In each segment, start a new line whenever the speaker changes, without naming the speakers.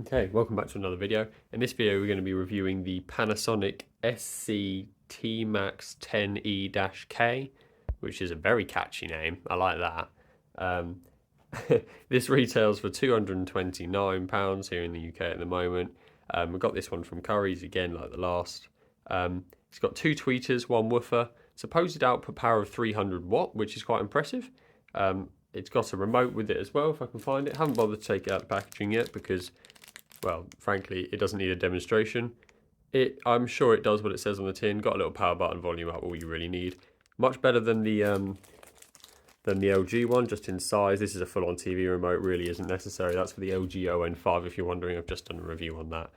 Okay, welcome back to another video. In this video we're going to be reviewing the Panasonic SC-TMAX10E-K, which is a very catchy name. I like that. This retails for £229 here in the UK at the moment. We got this one from Curry's again, like the last. It's got two tweeters, one woofer, supposed output power of 300 watt, which is quite impressive. It's got a remote with it as well, if I can find it. Haven't bothered to take it out of the packaging yet because, well, frankly, it doesn't need a demonstration. I'm sure it does what it says on the tin. Got a little power button, volume up, all you really need. Much better than the LG one, just in size. This is a full-on TV remote, really isn't necessary. That's for the LG ON5, if you're wondering. I've just done a review on that.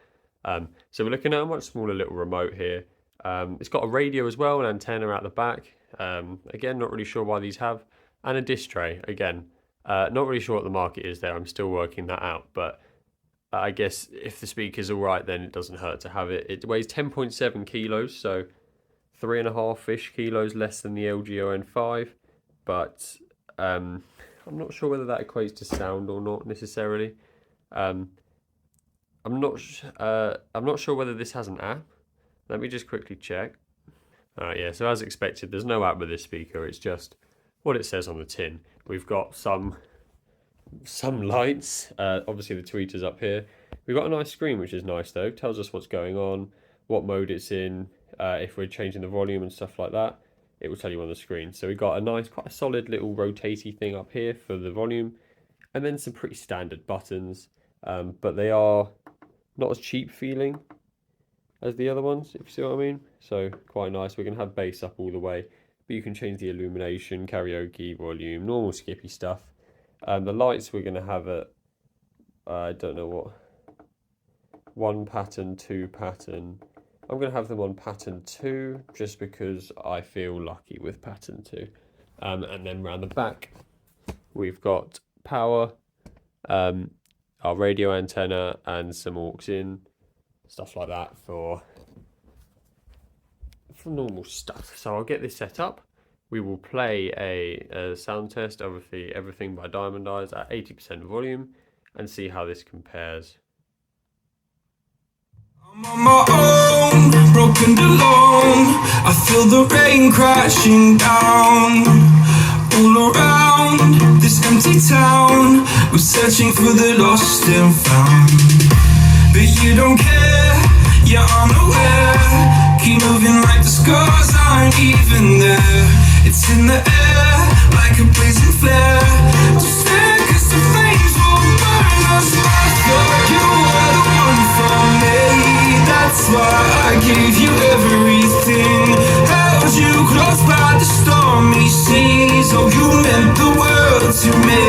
So we're looking at a much smaller little remote here. It's got a radio as well, an antenna out the back. Again, not really sure why these have. And a disc tray, again. Not really sure what the market is there. I'm still working that out, but I guess if the speaker's all right, then it doesn't hurt to have it. It weighs 10.7 kilos, so 3.5-ish kilos less than the LG ON5, but I'm not sure whether that equates to sound or not necessarily. I'm not sure whether this has an app. Let me just quickly check. Alright, yeah, so as expected, there's no app with this speaker. It's just what it says on the tin. We've got some lights, obviously the tweeters up here. We've got a nice screen, which is nice though. Tells us what's going on, what mode it's in, if we're changing the volume and stuff like that. It will tell you on the screen. So we've got a nice, quite a solid little rotatey thing up here for the volume, and then some pretty standard buttons, but they are not as cheap feeling as the other ones, if you see what I mean. So quite nice. We're going to have bass up all the way, but you can change the illumination, karaoke, volume, normal skippy stuff. The lights we're going to have at, I don't know what, 1 pattern, 2 pattern. I'm going to have them on pattern 2 just because I feel lucky with pattern 2. And then around the back we've got power, our radio antenna and some aux in, stuff like that for normal stuff. So I'll get this set up. We will play a sound test, obviously everything by Diamond Eyes at 80% volume, and see how this compares.
I'm on my own, broken and alone. I feel the rain crashing down all around this empty town. We're searching for the lost and found, but you don't care, you're unaware. Keep moving like the scars aren't even there. It's in the air, like a blazing flare. Don't stand, cause the flames won't burn us. I thought you were the one for me. That's why I gave you everything. Held you close by the stormy seas. Oh, you meant the world to me.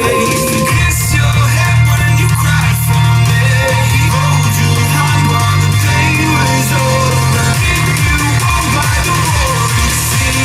I used to kiss your head when you cried for me. Hold you hand while the pain was over. Keep you warm by the roaring sea.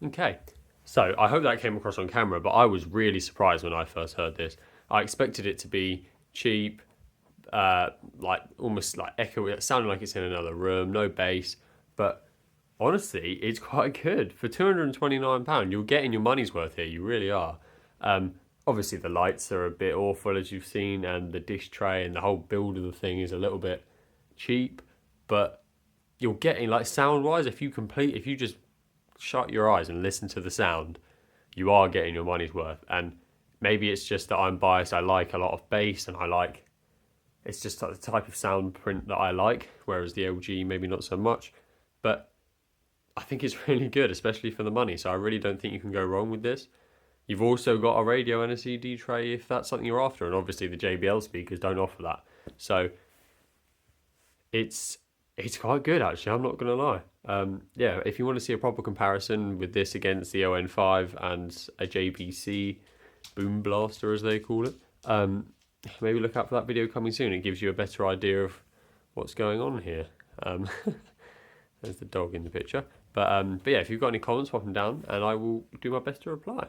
Okay, so I hope that came across on camera, but I was really surprised when I first heard this. I expected it to be cheap, like almost like echo. It sounded like it's in another room, no bass, but honestly, it's quite good for £229. You're getting your money's worth here. You really are. Obviously, the lights are a bit awful, as you've seen, and the dish tray and the whole build of the thing is a little bit cheap, but you're getting, like, sound-wise, if you just shut your eyes and listen to the sound, you are getting your money's worth. And maybe it's just that I'm biased. I like a lot of bass, and it's just the type of sound print that I like, whereas the LG maybe not so much. But I think it's really good, especially for the money. So I really don't think you can go wrong with this. You've also got a radio and a CD tray if that's something you're after, and obviously the JBL speakers don't offer that. So it's It's quite good actually, I'm not gonna lie. Yeah, if you want to see a proper comparison with this against the ON5 and a JBC Boom Blaster as they call it, maybe look out for that video coming soon. It gives you a better idea of what's going on here. There's the dog in the picture. But yeah, if you've got any comments, pop them down and I will do my best to reply.